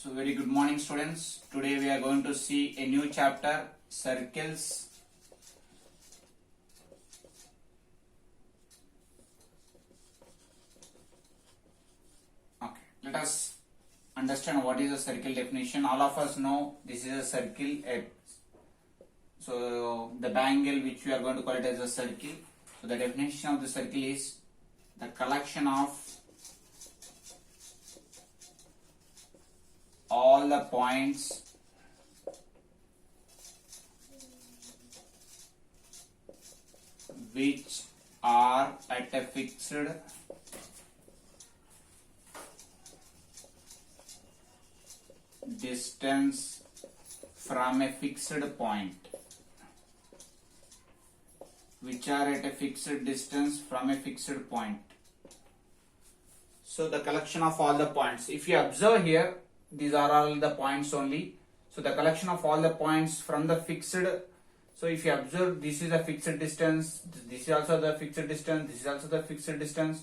So very good morning students. Today we are going to see a new chapter, circles. Okay, let us understand what is a circle definition. All of us know this is a circle. So the triangle which we are going to call it as a circle. So the definition of the circle is the collection of all the points which are at a fixed distance from a fixed point, which are at a fixed distance from a fixed point. So the collection of all the points, if you observe here, these are all the points only. So the collection of all the points from the fixed. So if you observe, this is a fixed distance, this is also the fixed distance, this is also the fixed distance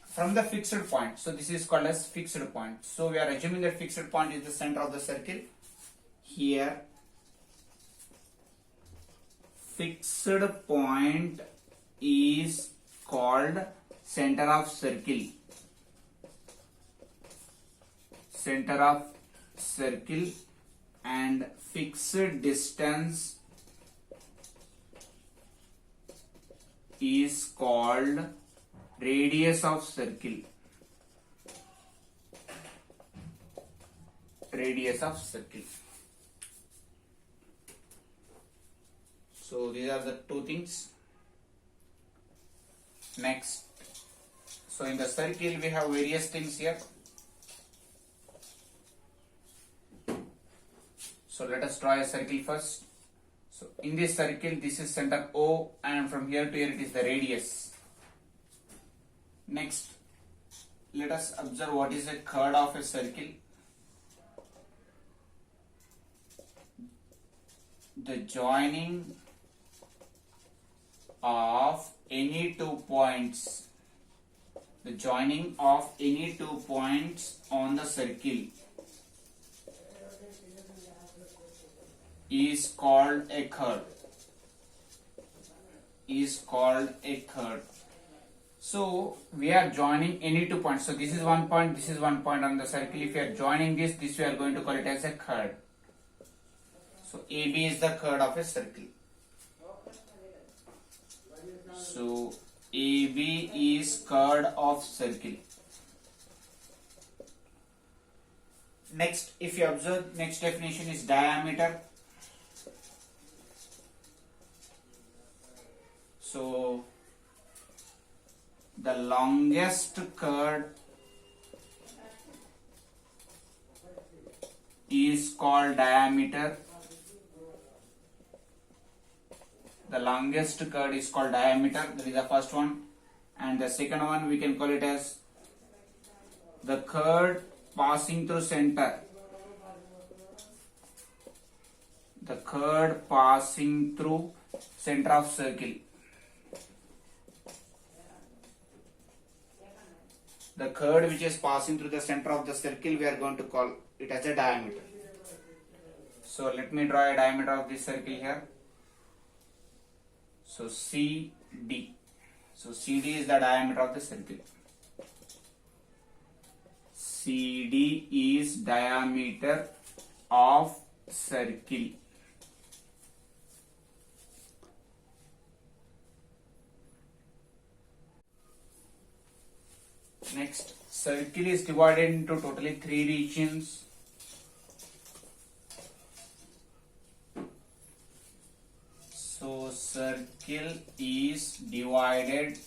from the fixed point. So this is called as fixed point. So we are assuming that fixed point is the center of the circle. Here fixed point is called center of circle. Center of circle, and fixed distance is called radius of circle. Radius of circle. So these are the two things. Next, so in the circle we have various things here. So let us draw a circle first. So in this circle, this is center O, and from here to here it is the radius. Next, let us observe what is a chord of a circle. The joining of any 2 points. The joining of any 2 points on the circle is called a chord. Is called a chord. So we are joining any 2 points. So this is 1 point, this is 1 point on the circle. If we are joining this we are going to call it as a chord. So AB is the chord of a circle. So AB is chord of circle. Next, if you observe, next definition is diameter. So the longest chord is called diameter. The longest chord is called diameter. That is the first one. And the second one we can call it as the chord passing through center. The chord passing through center of circle. The chord which is passing through the center of the circle, we are going to call it as a diameter. So let me draw a diameter of this circle here. So CD. So CD is the diameter of the circle. CD is diameter of circle. Next, circle is divided into totally 3 regions. So circle is divided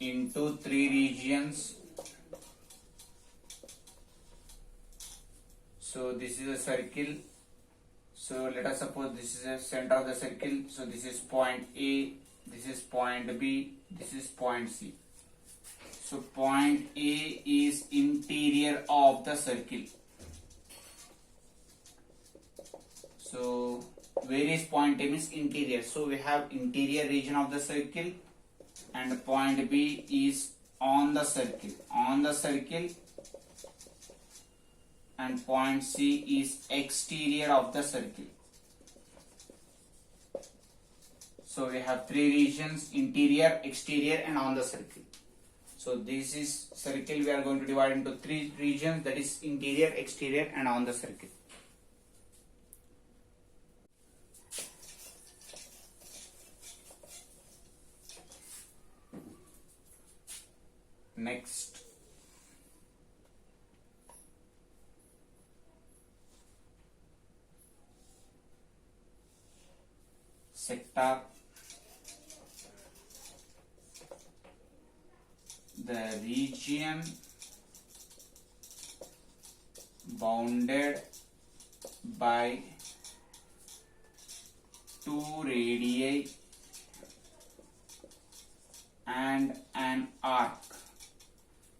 into 3 regions. So this is a circle. So let us suppose this is a center of the circle. So this is point A, this is point B, this is point C. So point A is interior of the circle. So where is point A means interior. So we have interior region of the circle and point B is on the circle. On the circle and point C is exterior of the circle. So we have three regions: interior, exterior, and on the circle. So this is circle we are going to divide into three regions, that is interior, exterior, and on the circle. Next, sector. The region bounded by two radii and an arc.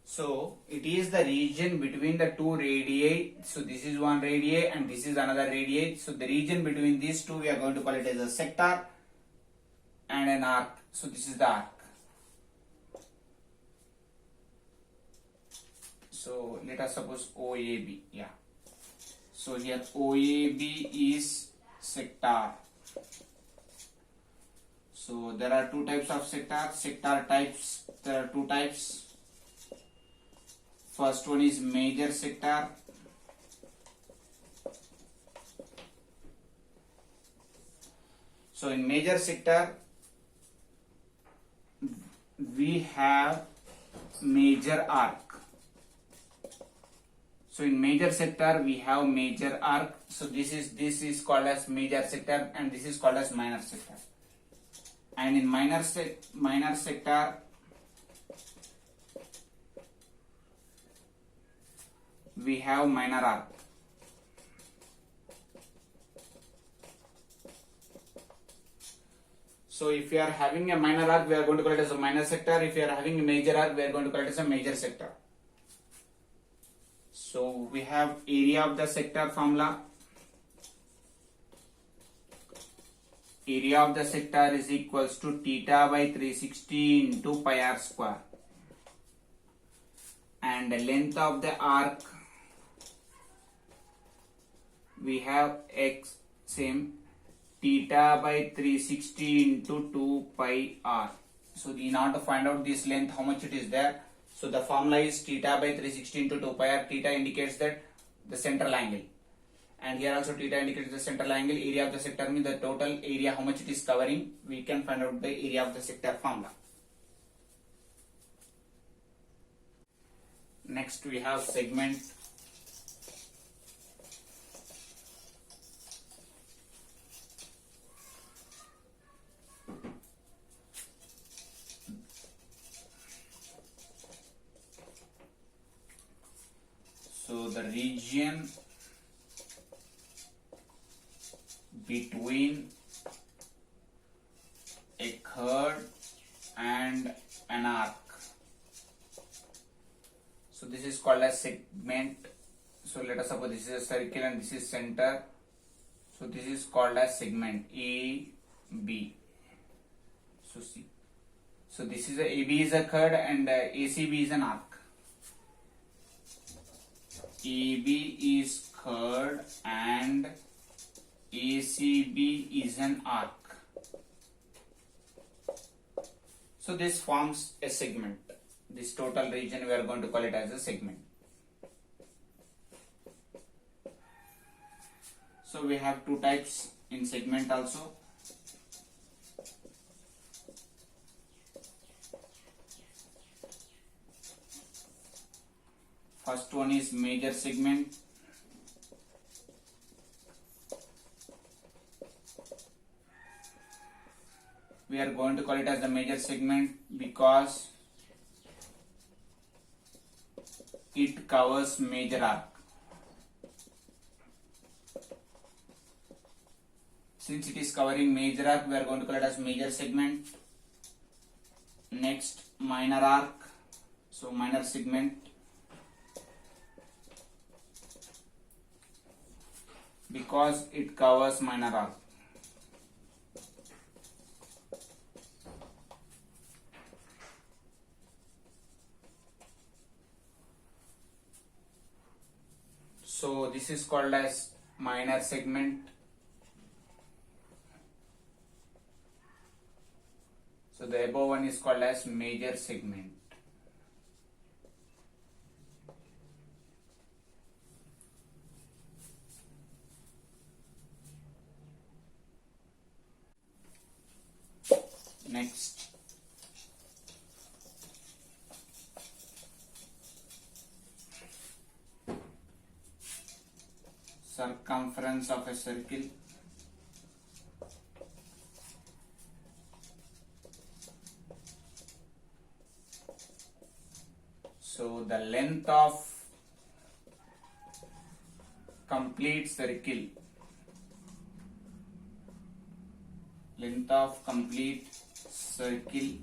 So it is the region between the two radii. So this is one radii and this is another radii. So the region between these two we are going to call it as a sector and an arc. So this is the arc. So let us suppose OAB. Yeah. So here OAB is sector. So there are two types of sector. Sector types. There are two types. First one is major sector. So in major sector we have major arc. So in major sector we have major arc. So this is called as major sector and this is called as minor sector. And in minor sector we have minor arc. So if you are having a minor arc, we are going to call it as a minor sector. If you are having a major arc, we are going to call it as a major sector. So we have area of the sector formula. Area of the sector is equals to theta by 360 into pi r square. And the length of the arc we have x same theta by 360 into 2 pi r. So in order to find out this length how much it is there, so the formula is theta by 360 into 2 pi r. Theta indicates that the central angle, and here also theta indicates the central angle. Area of the sector means the total area how much it is covering. We can find out by area of the sector formula. Next we have segment. So the region between a chord and an arc. So this is called as segment. So let us suppose this is a circle and this is center. So this is called as segment AB. So see. So this is a AB is a chord and ACB is an arc. AB is chord and ACB is an arc. So this forms a segment. This total region we are going to call it as a segment. So we have two types in segment also. First one is major segment. We are going to call it as the major segment because it covers major arc. Since it is covering major arc, we are going to call it as major segment. Next, minor arc. So minor segment. Because it covers minor arc. So this is called as minor segment. So the above one is called as major segment. Next, circumference of a circle. So the length of complete circle,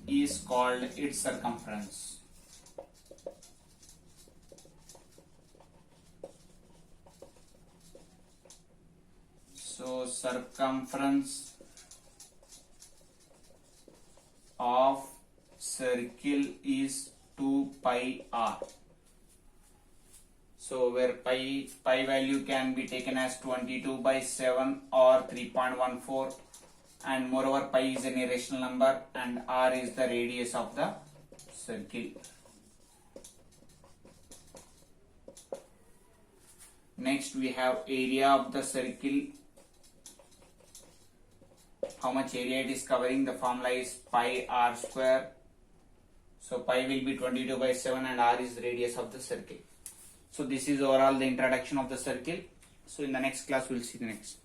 is called its circumference. So circumference of circle is 2 pi r. So where pi value can be taken as 22/7 or 3.14, and moreover pi is an irrational number and r is the radius of the circle. Next we have area of the circle. How much area it is covering? The formula is pi r square. So pi will be 22/7 and r is the radius of the circle. So this is overall the introduction of the circle. So in the next class we will see the next.